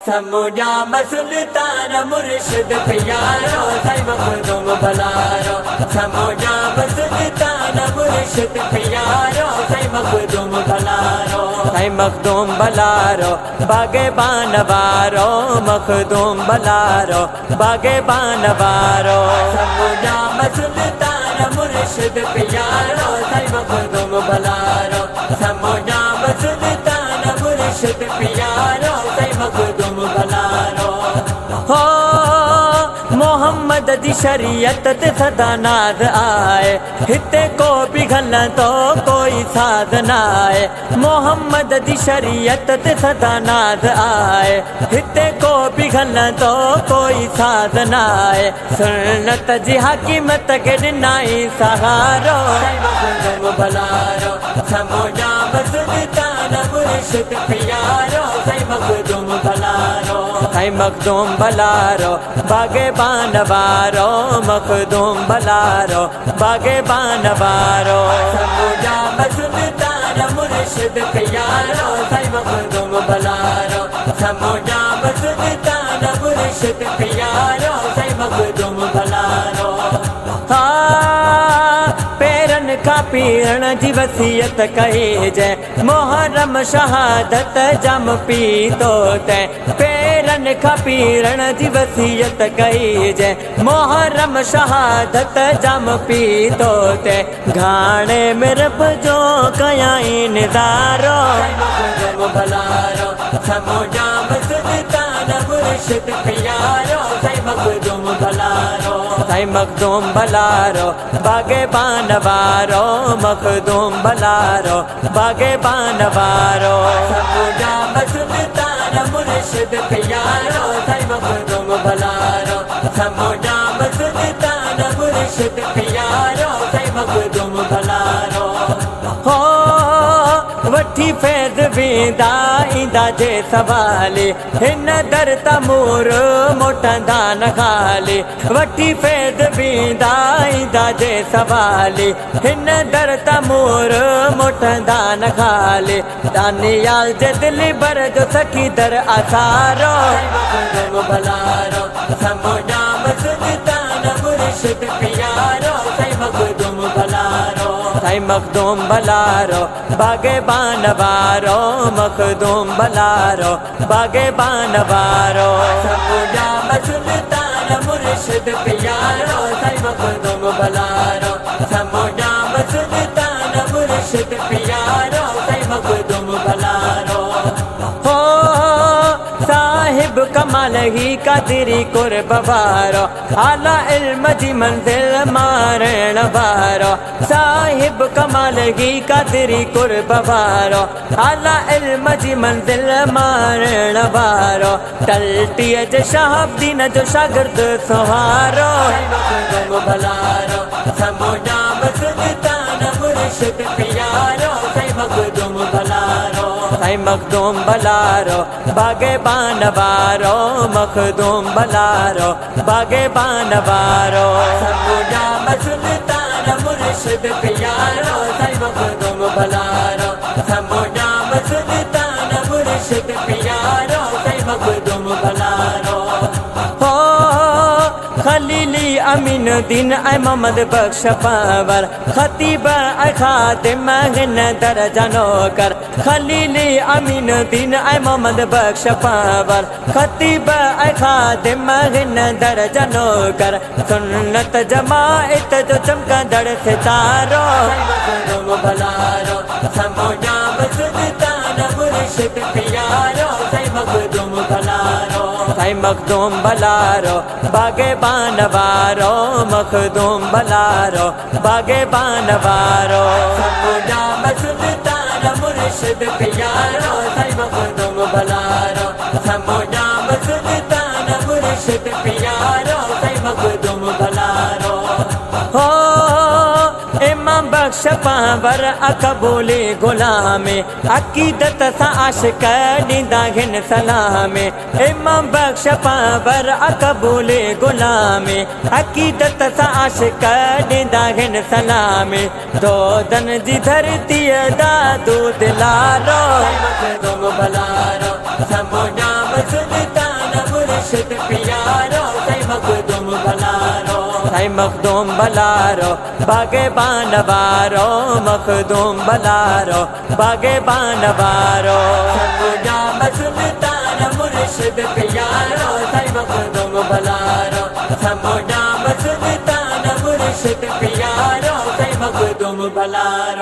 समूजा सुल्तान मुर्शिद प्यारो साईं मखदूम बलारो। समूजा सुल्तान मुर्शिद प्यारो साईं मखदूम बलारो। साईं मखदूम बलारो बागे बानवारो मखदूम बलारो बागे बानवारो। समूजा सुल्तान मुर्शिद प्यारो साईं मखदूम बलारो। समूजा सुल्तान मुर्शिद प्यारो साईं मखदूम बलारो। हो मोहम्मद दी शरीयत ते सदा नाज आए, हिते को पिघल तो कोई साध न आए। मोहम्मद दी शरीयत ते सदा नाज आए, हिते को पिघल तो कोई साध न आए। सुन्नत जी हाकिमत के डिनाई सहारो साईं मखदूम बलारो। समूजा सुल्तान मुर्शिद प्यारो साईं मखदूम बलारो। साईं मखदूम बलारो बागे बानवारो मखदूम बलारो बागे बानवारो। समूजा सुल्तान मुर्शिद प्यारो साईं मखदूम बलारो। समूजा सुल्तान मुर्शिद प्यारो साईं मखदूम बलारो। पेरन का पीरण जी वसीयत कही जय, मोहर्रम शहादत जम पी तो तय। पेरन का पीरण जी वसीयत कही जय, मोहर्रम शहादत जम पी तो तय। घाणे में रब जो कयाई निदारो साईं मखदूम बलारो। समूजा सुल्तान मुर्शिद प्यारो साईं मखदूम बलारो। साईं मखदूम बलारो बागे बानवारो मखदूम बलारो बागे बानवारो। समूजा सुल्तान मुर्शिद प्यारो साईं मखदूम बलारो। समूजा सुल्तान मुर्शिद प्यारो साईं मखदूम बलारो। हो वठी फैज़ वेंदा ईंदा जे सवाले, हिन दर तमूर मोटंदा न खाले। वठी फैज़ वेंदा ईंदा जे सवाले, हिन दर तमूर मोटंदा न खाले। दानियाल जे दिल भर जो सखी दर आसारो साईं मखदूम बलारो। समूजा सुल्तान मुर्शिद प्यारो साईं मखदूम बलारो। साईं मखदूम बलारो बागे बानवारो मखदूम बलारो बागे बानवारो। समूजा सुल्तान मुर्शिद प्यारो साईं मखदूम बलारो। समूजा सुल्तान मुर्शिद प्यारो साईं मखदूम बलारो। हो साहिब कमाल ही कादिरी कुर्ब वारो, आला इल्म जी मंजिल मारण वारो। साहिब कमाल ही कादिरी कुर्ब वारो, आला इल्म जी मंजिल मारण वारो। तलटीअ जे शहाबुद्दीन जो शागिर्द सहारो साईं मखदूम बलारो। समूजा सुल्तान मुर्शिद प्यारो साईं मखदूम बलारो। साईं मखदूम बलारो बागे बानवारो मखदूम बलारो बागे बानवारो। समूजा सुल्तान मुर्शिद प्यारो साईं मखदूम बलारो। समूजा सुल्तान मुर्शिद प्यारो साईं मखदूम बलारो। हो खलीली अमीन दीन ऐ मोहम्मद बख्श पावर, खतीब ऐ खातिम हिन दर्जा नौकर। खलीली अमीन दीन ऐ मोहम्मद बख्श पावर, खतीब ऐ खातिम हिन दर्जा नौकर। सुन्नत जमाअत जो चमकंदड़ सितारो साईं मखदूम बलारो। समूजा सुल्तान मुर्शिद प्यारो साईं मखदूम बलारो। साईं मखदूम बलारो बागे बानवारो मखदूम बलारो बागे बानवारो। समूजा सुल्तान मुर्शिद प्यारो साईं मखदूम बलारो। समूजा सुल्तान मुर्शिद प्यारो साईं मखदूम बलारो। हो इमाम बख्श पावर अकबूली गुलामे, अकीदत सा आशिक ॾींदा हिन सलामे। इमाम बख्श पावर अकबूली गुलामे, अकीदत सा आशिक ॾींदा हिन सलामे। दोदन जी धरतीअ दादू दिलारो साईं मखदूम बलारो। समूजा सुल्तान मुर्शिद प्यारो साई मखदूम भलारो साई मखदूम भलारो बागे बानवारो मखदूम भलारो बागे बानवारो समुजा सुल्तान मुर्शिद प्यारो साई मखदूम भलारो समुजा सुल्तान मुर्शिद प्यारो साई मखदूम भलारो